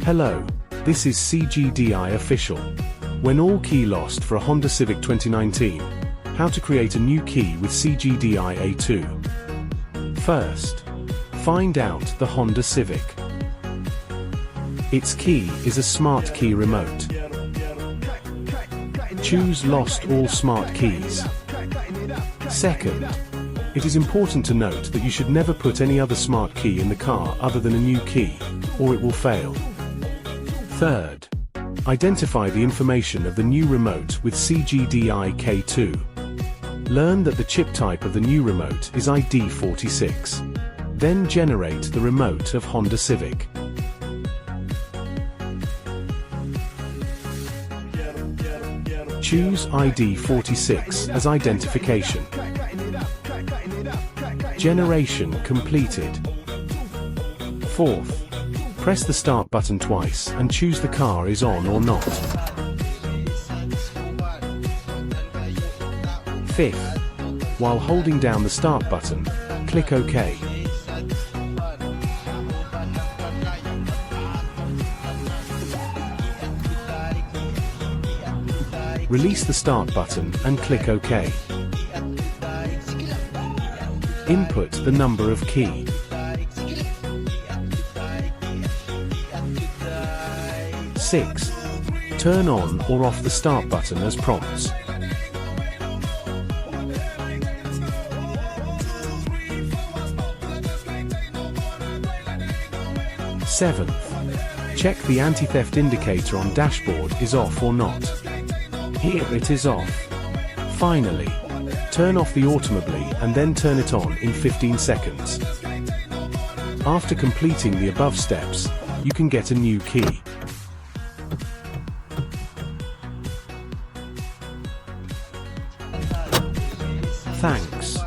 Hello, this is CGDI Official. When all key lost for a Honda Civic 2019. How to create a new key with CGDI A2. First, find out the Honda Civic. Its key is a smart key remote. Choose Lost All Smart Keys. Second, it is important to note that you should never put any other smart key in the car other than a new key, or it will fail. Third, identify the information of the new remote with CGDI K2. Learn that the chip type of the new remote is ID46. Then generate the remote of Honda Civic. Choose ID46 as identification. Generation completed. Fourth, press the start button twice and choose the car is on or not. Fifth, while holding down the start button, click OK. Release the start button and click OK. Input the number of key. Sixth, turn on or off the start button as prompts. Seventh, check the anti-theft indicator on dashboard is off or not. Here it is off. Finally, turn off the automobile and then turn it on in 15 seconds. After completing the above steps, you can get a new key. Thanks.